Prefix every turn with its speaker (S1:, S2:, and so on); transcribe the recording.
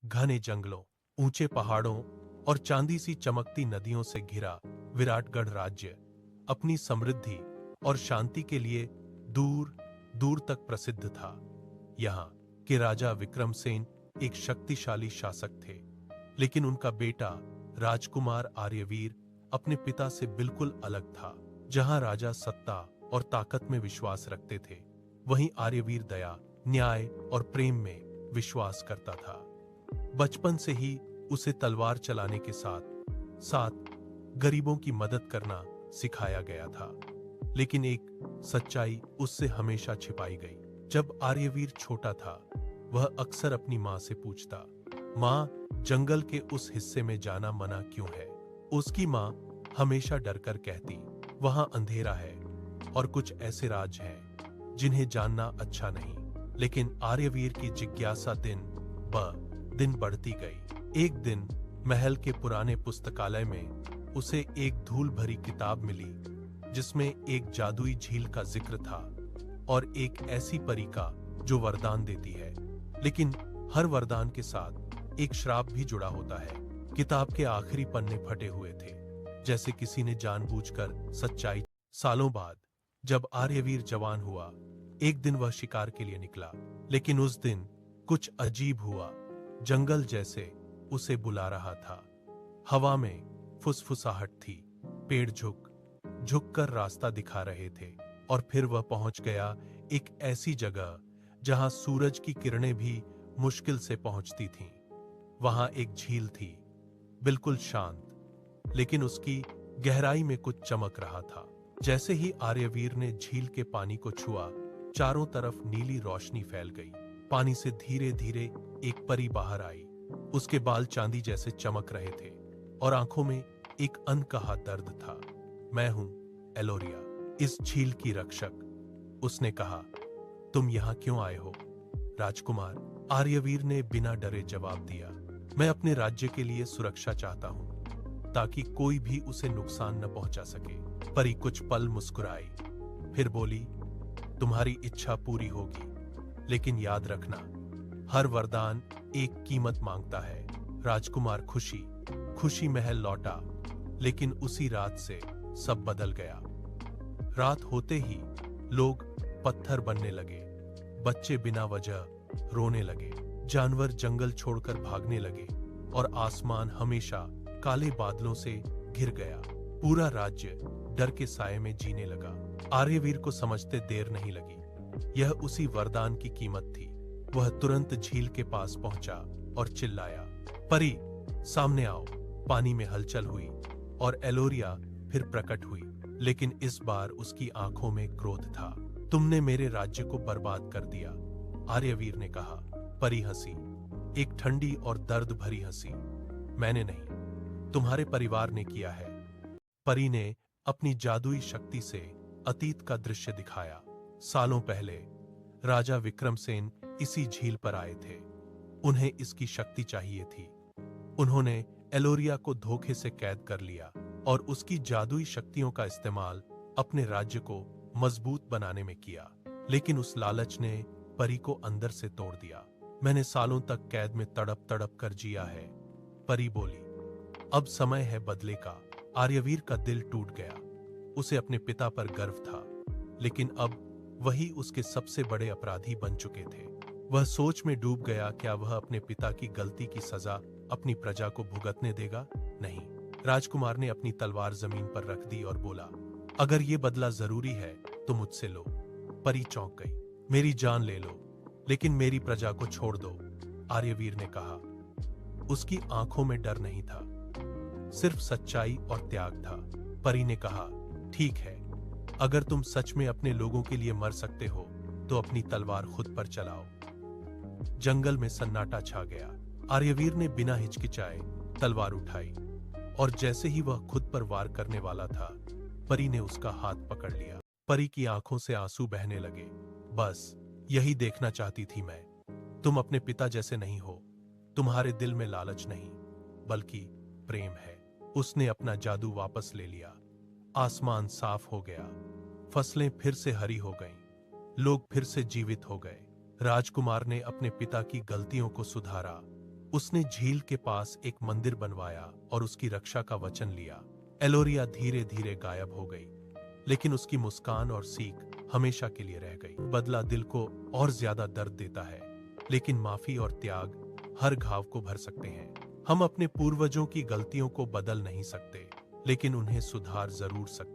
S1: घने जंगलों, ऊंचे पहाड़ों और चांदी सी चमकती नदियों से घिरा विराटगढ़ राज्य अपनी समृद्धि और शांति के लिए दूर दूर तक प्रसिद्ध था। यहाँ के राजा विक्रमसेन एक शक्तिशाली शासक थे, लेकिन उनका बेटा राजकुमार आर्यवीर अपने पिता से बिल्कुल अलग था। जहाँ राजा सत्ता और ताकत में विश्वास रखते थे, वहीं आर्यवीर दया, न्याय और प्रेम में विश्वास करता था। बचपन से ही उसे तलवार चलाने के साथ साथ गरीबों की मदद करना सिखाया गया था, लेकिन एक सच्चाई उससे हमेशा छिपाई गई। जब आर्यवीर छोटा था, वह अक्सर अपनी माँ से पूछता, माँ, जंगल के उस हिस्से में जाना मना क्यों है? उसकी माँ हमेशा डरकर कहती, वहां अंधेरा है और कुछ ऐसे राज हैं जिन्हें जानना अच्छा नहीं। लेकिन आर्यवीर की जिज्ञासा दिन ब दिन बढ़ती गई। एक दिन महल के पुराने पुस्तकालय में उसे एक धूल भरी किताब मिली, जिसमें एक जादुई झील का जिक्र था और एक ऐसी परी का जो वरदान देती है, लेकिन हर वरदान के साथ एक श्राप भी जुड़ा होता है। किताब के आखिरी पन्ने फटे हुए थे, जैसे किसी ने जानबूझकर सच्चाई। सालों बाद जब आर्यवीर जवान हुआ, एक दिन वह शिकार के लिए निकला, लेकिन उस दिन कुछ अजीब हुआ। जंगल जैसे उसे बुला रहा था। हवा में फुसफुसाहट थी, पेड़ झुक कर रास्ता दिखा रहे थे, और फिर वह पहुंच गया एक ऐसी जगह जहां सूरज की किरणें भी मुश्किल से पहुंचती थीं। वहां एक झील थी, बिल्कुल शांत, लेकिन उसकी गहराई में कुछ चमक रहा था। जैसे ही आर्यवीर ने झील के पानी को छुआ, चारों तरफ नीली रोशनी फैल गई। पानी से धीरे धीरे एक परी बाहर आई। उसके बाल चांदी जैसे चमक रहे थे और आंखों में एक अनकहा दर्द था। मैं हूं एलोरिया, इस झील की रक्षक। उसने कहा, तुम यहां क्यों आए हो? राजकुमार, आर्यवीर ने बिना डरे जवाब दिया, मैं अपने राज्य के लिए सुरक्षा चाहता हूं, ताकि कोई भी उसे नुकसान न पहुंचा सके। परी कुछ पल मुस्कुराई, फिर बोली, तुम्हारी इच्छा पूरी होगी, लेकिन याद रखना, हर वरदान एक कीमत मांगता है। राजकुमार खुशी महल लौटा, लेकिन उसी रात से सब बदल गया। रात होते ही लोग पत्थर बनने लगे, बच्चे बिना वजह रोने लगे, जानवर जंगल छोड़कर भागने लगे, और आसमान हमेशा काले बादलों से घिर गया। पूरा राज्य डर के साए में जीने लगा। आर्यवीर को समझते देर नहीं लगी, यह उसी वरदान की कीमत थी। वह तुरंत झील के पास पहुंचा और चिल्लाया, परी, सामने आओ। पानी में हलचल हुई और एलोरिया फिर प्रकट हुई, लेकिन इस बार उसकी आंखों में क्रोध था। तुमने मेरे राज्य को बर्बाद कर दिया, आर्यवीर ने कहा। परी हंसी, एक ठंडी और दर्द भरी हंसी। मैंने नहीं, तुम्हारे परिवार ने किया है। परी ने अपनी जादुई शक्ति से अतीत का दृश्य दिखाया। सालों पहले राजा विक्रमसेन इसी झील पर आए थे। उन्हें इसकी शक्ति चाहिए थी। उन्होंने एलोरिया को धोखे से कैद कर लिया और उसकी जादुई शक्तियों का इस्तेमाल अपने राज्य को मजबूत बनाने में किया, लेकिन उस लालच ने परी को अंदर से तोड़ दिया। मैंने सालों तक कैद में तड़प तड़प कर जिया है, परी बोली। अब समय है बदले का। आर्यवीर का दिल टूट गया। उसे अपने पिता पर गर्व था, लेकिन अब वही उसके सबसे बड़े अपराधी बन चुके थे। वह सोच में डूब गया, क्या वह अपने पिता की गलती की सजा अपनी प्रजा को भुगतने देगा? नहीं। राजकुमार ने अपनी तलवार जमीन पर रख दी और बोला, अगर ये बदला जरूरी है तो मुझसे लो। परी चौंक गई, मेरी जान ले लो, लेकिन मेरी प्रजा को छोड़ दो, आर्यवीर ने कहा। उसकी आंखों में डर नहीं था, सिर्फ सच्चाई और त्याग था। परी ने कहा, ठीक है, अगर तुम सच में अपने लोगों के लिए मर सकते हो तो अपनी तलवार खुद पर चलाओ। जंगल में सन्नाटा छा गया। आर्यवीर ने बिना हिचकिचाए तलवार उठाई, और जैसे ही वह खुद पर वार करने वाला था, परी ने उसका हाथ पकड़ लिया। परी की आंखों से आंसू बहने लगे। बस यही देखना चाहती थी मैं। तुम अपने पिता जैसे नहीं हो। तुम्हारे दिल में लालच नहीं, बल्कि प्रेम है। उसने अपना जादू वापस ले लिया। आसमान साफ हो गया, फसलें फिर से हरी हो गईं, लोग फिर से जीवित हो गए। राजकुमार ने अपने पिता की गलतियों को सुधारा, उसने झील के पास एक मंदिर बनवाया और उसकी रक्षा का वचन लिया। एलोरिया धीरे धीरे गायब हो गई, लेकिन उसकी मुस्कान और सीख हमेशा के लिए रह गई। बदला दिल को और ज्यादा दर्द देता है, लेकिन माफी और त्याग हर घाव को भर सकते हैं। हम अपने पूर्वजों की गलतियों को बदल नहीं सकते, लेकिन उन्हें सुधार जरूर सकते हैं।